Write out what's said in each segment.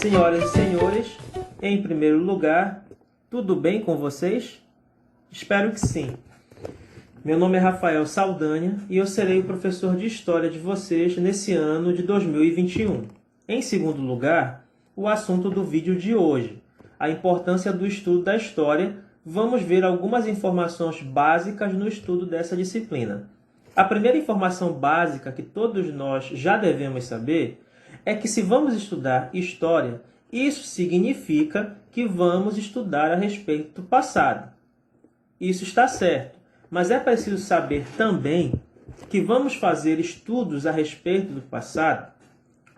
Senhoras e senhores, em primeiro lugar, tudo bem com vocês? Espero que sim. Meu nome é Rafael Saldanha e eu serei o professor de História de vocês nesse ano de 2021. Em segundo lugar, o assunto do vídeo de hoje, a importância do estudo da História. Vamos ver algumas informações básicas no estudo dessa disciplina. A primeira informação básica que todos nós já devemos saber é que se vamos estudar História, isso significa que vamos estudar a respeito do passado. Isso está certo, mas é preciso saber também que vamos fazer estudos a respeito do passado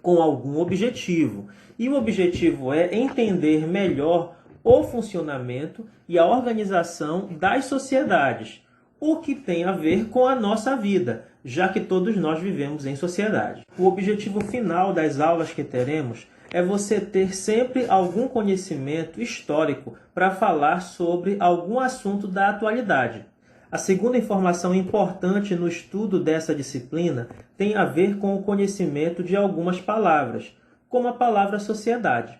com algum objetivo. E o objetivo é entender melhor o funcionamento e a organização das sociedades, o que tem a ver com a nossa vida, já que todos nós vivemos em sociedade. O objetivo final das aulas que teremos é você ter sempre algum conhecimento histórico para falar sobre algum assunto da atualidade. A segunda informação importante no estudo dessa disciplina tem a ver com o conhecimento de algumas palavras, como a palavra sociedade.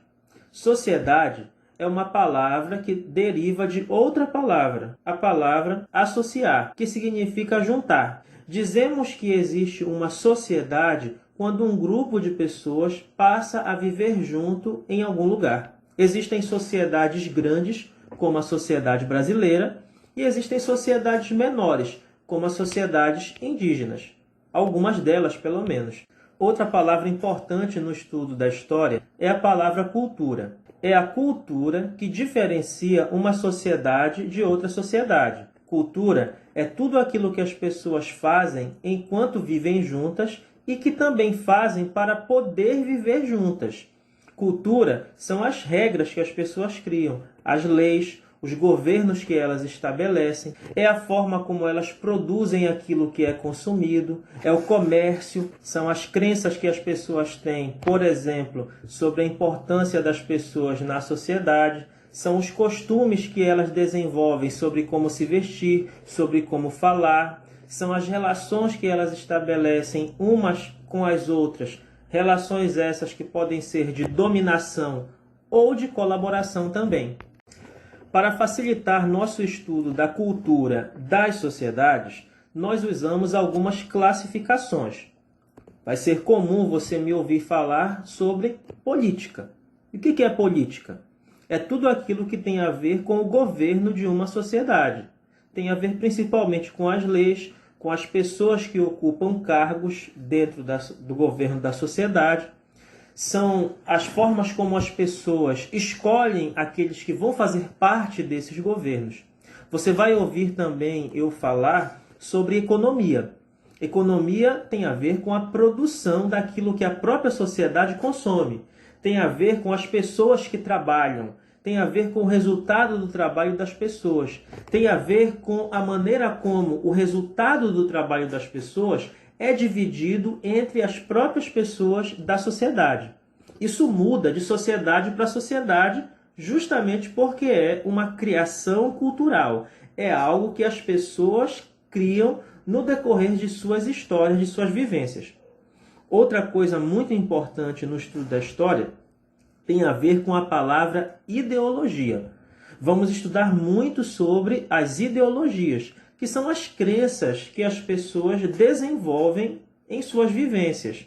Sociedade é uma palavra que deriva de outra palavra, a palavra associar, que significa juntar. Dizemos que existe uma sociedade quando um grupo de pessoas passa a viver junto em algum lugar. Existem sociedades grandes, como a sociedade brasileira, e existem sociedades menores, como as sociedades indígenas. Algumas delas, pelo menos. Outra palavra importante no estudo da história é a palavra cultura. É a cultura que diferencia uma sociedade de outra sociedade. Cultura é tudo aquilo que as pessoas fazem enquanto vivem juntas e que também fazem para poder viver juntas. Cultura são as regras que as pessoas criam, as leis, os governos que elas estabelecem, é a forma como elas produzem aquilo que é consumido, é o comércio, são as crenças que as pessoas têm, por exemplo, sobre a importância das pessoas na sociedade, são os costumes que elas desenvolvem sobre como se vestir, sobre como falar, são as relações que elas estabelecem umas com as outras, relações essas que podem ser de dominação ou de colaboração também. Para facilitar nosso estudo da cultura das sociedades, nós usamos algumas classificações. Vai ser comum você me ouvir falar sobre política. E o que é política? É tudo aquilo que tem a ver com o governo de uma sociedade. Tem a ver principalmente com as leis, com as pessoas que ocupam cargos dentro do governo da sociedade. São as formas como as pessoas escolhem aqueles que vão fazer parte desses governos. Você vai ouvir também eu falar sobre economia. Economia tem a ver com a produção daquilo que a própria sociedade consome. Tem a ver com as pessoas que trabalham. Tem a ver com o resultado do trabalho das pessoas. Tem a ver com a maneira como o resultado do trabalho das pessoas é dividido entre as próprias pessoas da sociedade. Isso muda de sociedade para sociedade justamente porque é uma criação cultural. É algo que as pessoas criam no decorrer de suas histórias, de suas vivências. Outra coisa muito importante no estudo da história tem a ver com a palavra ideologia. Vamos estudar muito sobre as ideologias, que são as crenças que as pessoas desenvolvem em suas vivências.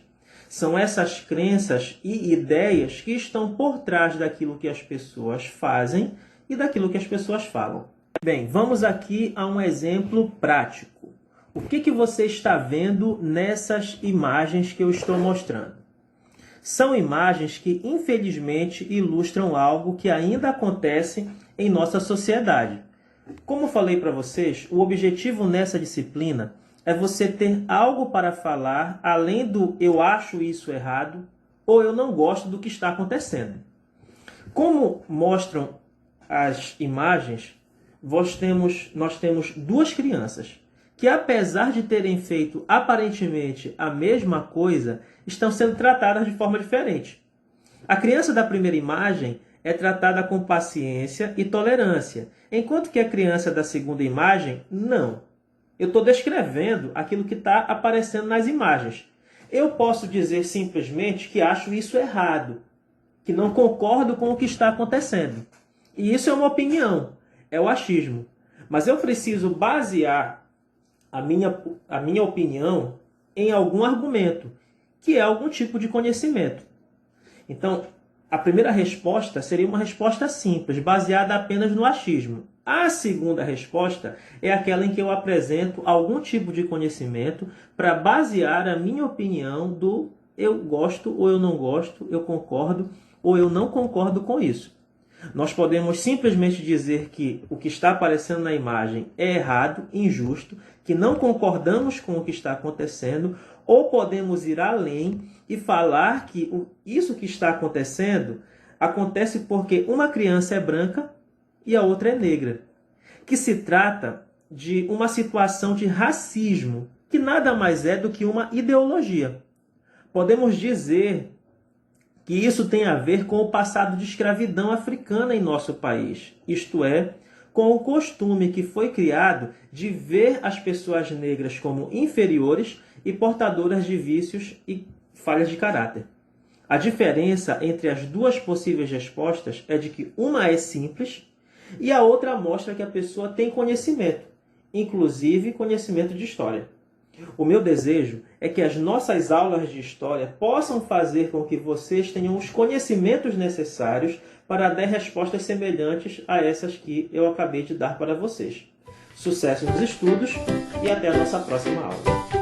São essas crenças e ideias que estão por trás daquilo que as pessoas fazem e daquilo que as pessoas falam. Bem, vamos aqui a um exemplo prático. O que você está vendo nessas imagens que eu estou mostrando? São imagens que, infelizmente, ilustram algo que ainda acontece em nossa sociedade. Como falei para vocês, o objetivo nessa disciplina é você ter algo para falar além do eu acho isso errado ou eu não gosto do que está acontecendo. Como mostram as imagens, nós temos duas crianças que, apesar de terem feito aparentemente a mesma coisa, estão sendo tratadas de forma diferente. A criança da primeira imagem é tratada com paciência e tolerância, enquanto que a criança da segunda imagem, não. Eu estou descrevendo aquilo que está aparecendo nas imagens. Eu posso dizer simplesmente que acho isso errado. que não concordo com o que está acontecendo. E isso é uma opinião, é o achismo. Mas eu preciso basear a minha opinião em algum argumento, que é algum tipo de conhecimento. Então, a primeira resposta seria uma resposta simples, baseada apenas no achismo. A segunda resposta é aquela em que eu apresento algum tipo de conhecimento para basear a minha opinião do eu gosto ou eu não gosto, eu concordo ou eu não concordo com isso. Nós podemos simplesmente dizer que o que está aparecendo na imagem é errado, injusto, que não concordamos com o que está acontecendo, ou podemos ir além e falar que isso que está acontecendo acontece porque uma criança é branca e a outra é negra. Que se trata de uma situação de racismo, que nada mais é do que uma ideologia. Podemos dizer que isso tem a ver com o passado de escravidão africana em nosso país, isto é, com o costume que foi criado de ver as pessoas negras como inferiores e portadoras de vícios e falhas de caráter. A diferença entre as duas possíveis respostas é de que uma é simples e a outra mostra que a pessoa tem conhecimento, inclusive conhecimento de história. O meu desejo é que as nossas aulas de história possam fazer com que vocês tenham os conhecimentos necessários para dar respostas semelhantes a essas que eu acabei de dar para vocês. Sucesso nos estudos e até a nossa próxima aula.